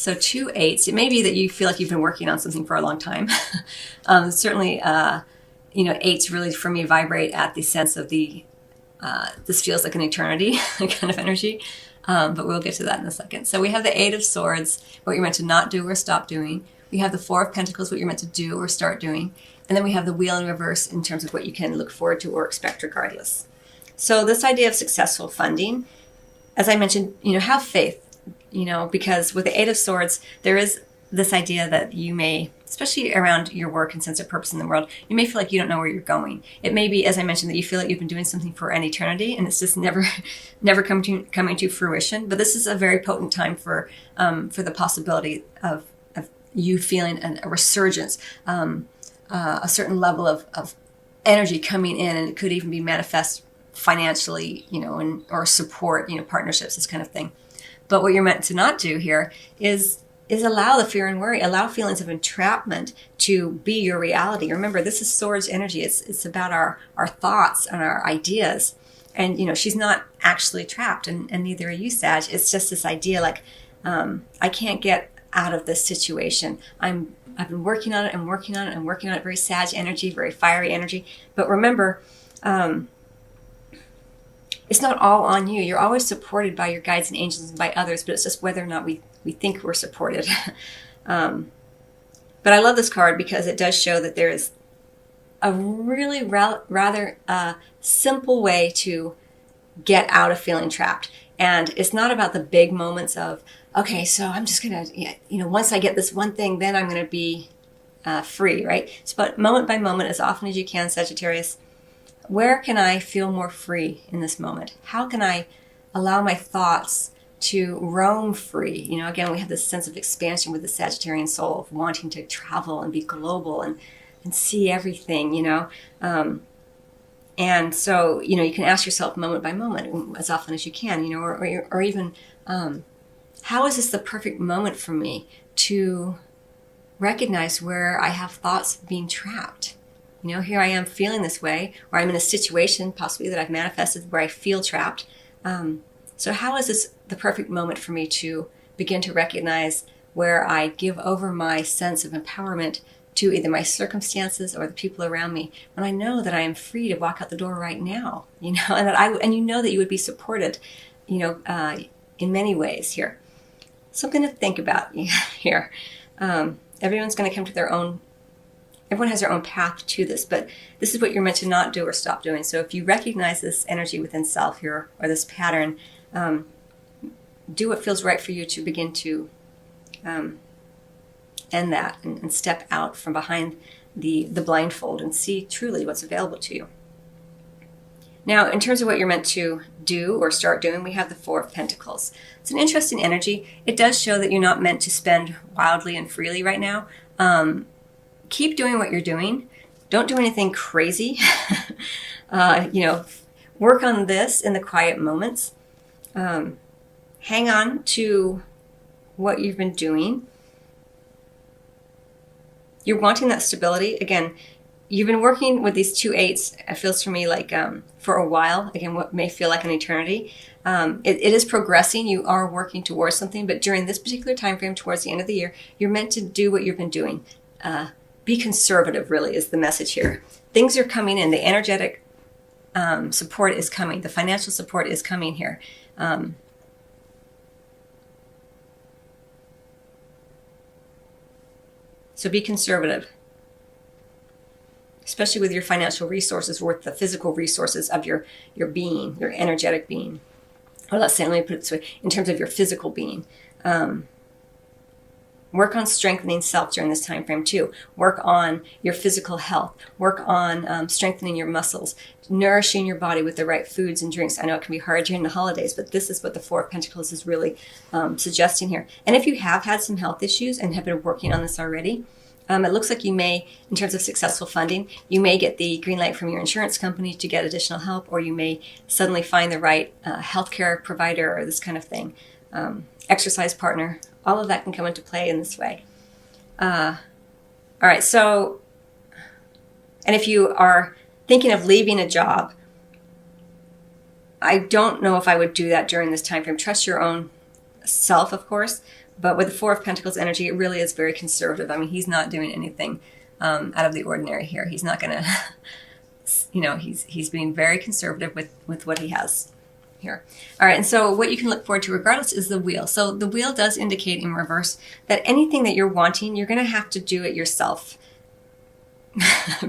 So 2 8s, it may be that you feel like you've been working on something for a long time. Certainly, eights really for me vibrate at the sense of this feels like an eternity kind of energy. But we'll get to that in a second. So we have the 8 of Swords, what you're meant to not do or stop doing. We have the 4 of Pentacles, what you're meant to do or start doing. And then we have the Wheel in reverse in terms of what you can look forward to or expect regardless. So this idea of successful funding, as I mentioned, have faith, because with the 8 of Swords, there is this idea that you may, especially around your work and sense of purpose in the world, you may feel like you don't know where you're going. It may be, as I mentioned, that you feel like you've been doing something for an eternity and it's just never coming to fruition. But this is a very potent time for the possibility of you feeling a resurgence, a certain level of energy coming in, and it could even be manifest financially, or support, partnerships, this kind of thing. But what you're meant to not do here is allow the fear and worry, allow feelings of entrapment to be your reality. Remember, this is Swords energy. It's about our thoughts and our ideas. And, she's not actually trapped, and neither are you, Sag. It's just this idea like, I can't get out of this situation. I've been working on it and working on it and working on it. Very Sag energy, very fiery energy. But remember, it's not all on you. You're always supported by your guides and angels and by others, but it's just whether or not we think we're supported. But I love this card because it does show that there is a really rather simple way to get out of feeling trapped. And it's not about the big moments of, okay, so I'm just going to, once I get this one thing, then I'm going to be free, right? So, but moment by moment, as often as you can, Sagittarius, where can I feel more free in this moment? How can I allow my thoughts to roam free? Again, we have this sense of expansion with the Sagittarian soul of wanting to travel and be global and see everything, and so, you can ask yourself moment by moment, as often as you can, or even, how is this the perfect moment for me to recognize where I have thoughts being trapped? Here I am feeling this way, or I'm in a situation possibly that I've manifested where I feel trapped. So how is this the perfect moment for me to begin to recognize where I give over my sense of empowerment to either my circumstances or the people around me, when I know that I am free to walk out the door right now, and that that you would be supported, in many ways here. Something to think about here. Everyone's going to come to their own. Everyone has their own path to this, but this is what you're meant to not do or stop doing. So if you recognize this energy within self here, or this pattern, do what feels right for you to begin to end that and step out from behind the blindfold and see truly what's available to you. Now, in terms of what you're meant to do or start doing, we have the 4 of Pentacles. It's an interesting energy. It does show that you're not meant to spend wildly and freely right now. Keep doing what you're doing. Don't do anything crazy. Work on this in the quiet moments. Hang on to what you've been doing. You're wanting that stability. Again, you've been working with these 2 8s, it feels for me like for a while. Again, what may feel like an eternity. It is progressing. You are working towards something, but during this particular time frame, towards the end of the year, you're meant to do what you've been doing. Be conservative, really, is the message here. Things are coming in. The energetic support is coming. The financial support is coming here. So be conservative, especially with your financial resources, or with the physical resources of your being, your energetic being. Or let me put it this way, in terms of your physical being. Work on strengthening self during this time frame too. Work on your physical health. Work on strengthening your muscles, nourishing your body with the right foods and drinks. I know it can be hard during the holidays, but this is what the 4 of Pentacles is really suggesting here. And if you have had some health issues and have been working on this already, it looks like you may, in terms of successful funding, you may get the green light from your insurance company to get additional help, or you may suddenly find the right healthcare provider or this kind of thing, exercise partner. All of that can come into play in this way. All right, so, and if you are thinking of leaving a job, I don't know if I would do that during this time frame. Trust your own self, of course, But with the Four of Pentacles energy, it really is very conservative. I mean, he's not doing anything out of the ordinary here. He's not going to, he's being very conservative with what he has here. All right, and so what you can look forward to regardless is the wheel. So the wheel does indicate in reverse that anything that you're wanting, you're going to have to do it yourself,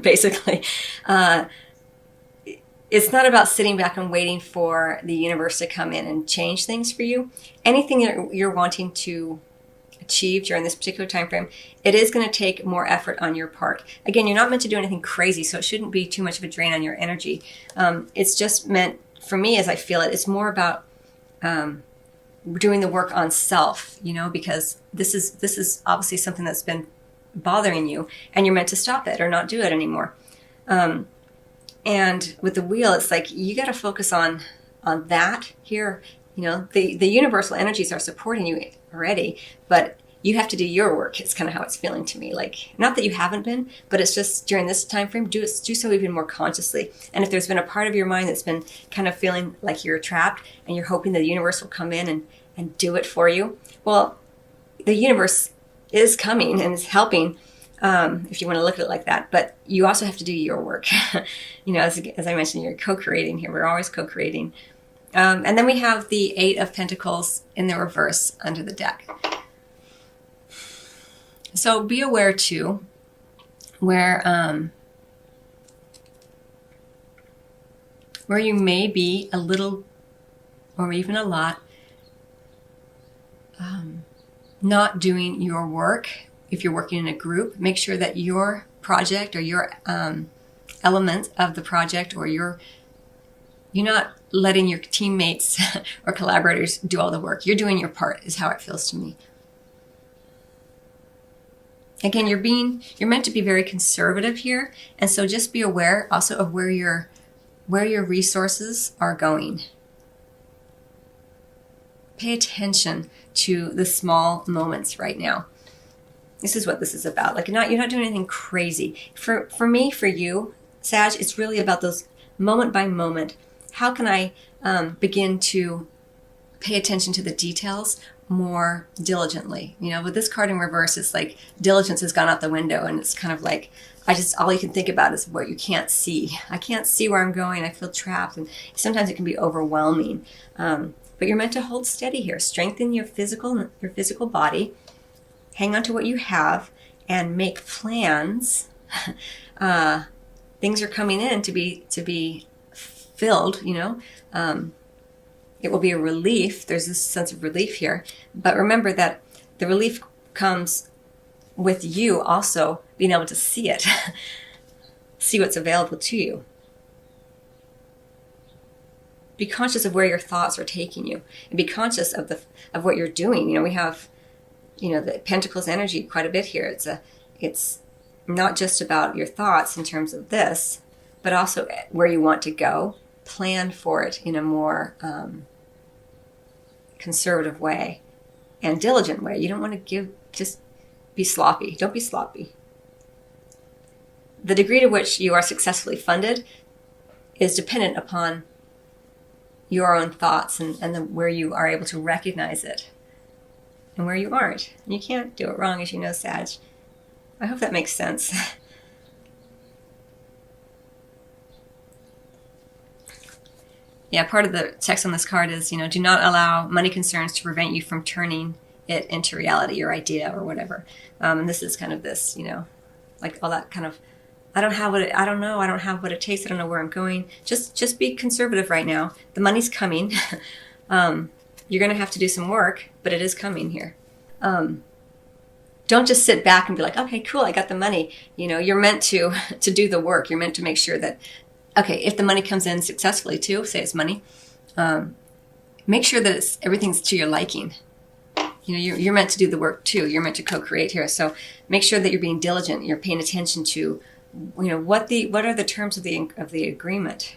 basically. It's not about sitting back and waiting for the universe to come in and change things for you. Anything that you're wanting to achieve during this particular time frame, it is going to take more effort on your part. Again, you're not meant to do anything crazy, so it shouldn't be too much of a drain on your energy. It's just meant, for me, as I feel it, it's more about doing the work on self, because this is obviously something that's been bothering you, and you're meant to stop it or not do it anymore. And with the wheel, it's like you got to focus on that here. The universal energies are supporting you already, but you have to do your work. It's kind of how it's feeling to me. Like, not that you haven't been, but it's just during this time frame, do so even more consciously. And if there's been a part of your mind that's been kind of feeling like you're trapped and you're hoping that the universe will come in and do it for you, well, the universe is coming and is helping. If you want to look at it like that, but you also have to do your work. As I mentioned, you're co-creating here. We're always co-creating. And then we have the Eight of Pentacles in the reverse under the deck. So be aware too, where you may be a little, or even a lot, not doing your work. If you're working in a group, make sure that your project or your element of the project, or you're not letting your teammates or collaborators do all the work. You're doing your part, is how it feels to me. Again, you're meant to be very conservative here, and so just be aware also of where your resources are going. Pay attention to the small moments right now. This is what this is about. Like, you're not doing anything crazy. For me, for you, Sag, it's really about those moment by moment. How can I begin to pay attention to the details more diligently? With this card in reverse, it's like diligence has gone out the window, and it's kind of like, all you can think about is what you can't see. I can't see where I'm going. I feel trapped, and sometimes it can be overwhelming. But you're meant to hold steady here. Strengthen your physical body. Hang on to what you have and make plans. Things are coming in to be filled, it will be a relief. There's this sense of relief here. But remember that the relief comes with you also being able to see it, see what's available to you. Be conscious of where your thoughts are taking you, and be conscious of what you're doing. We have the Pentacles energy quite a bit here. It's not just about your thoughts in terms of this, but also where you want to go. Plan for it in a more conservative way and diligent way. You don't want to just be sloppy. Don't be sloppy. The degree to which you are successfully funded is dependent upon your own thoughts and where you are able to recognize it and where you aren't. You can't do it wrong, as you know, Sag. I hope that makes sense. Yeah, part of the text on this card is, do not allow money concerns to prevent you from turning it into reality, your idea or whatever. And this is kind of this, like all that kind of, I don't have what it takes. I don't know where I'm going. Just be conservative right now. The money's coming. You're going to have to do some work, but it is coming here. Don't just sit back and be like, okay, cool, I got the money. You're meant to do the work. You're meant to make sure that, okay, if the money comes in successfully too, say it's money, make sure that everything's to your liking. You're meant to do the work too. You're meant to co-create here. So make sure that you're being diligent. You're paying attention to, what are the terms of the agreement.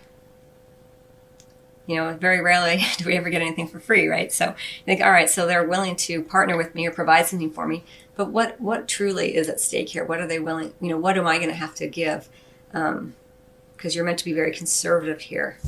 Very rarely do we ever get anything for free, right? So you think, all right, so they're willing to partner with me or provide something for me, but what truly is at stake here? What are they willing? What am I going to have to give? Because you're meant to be very conservative here.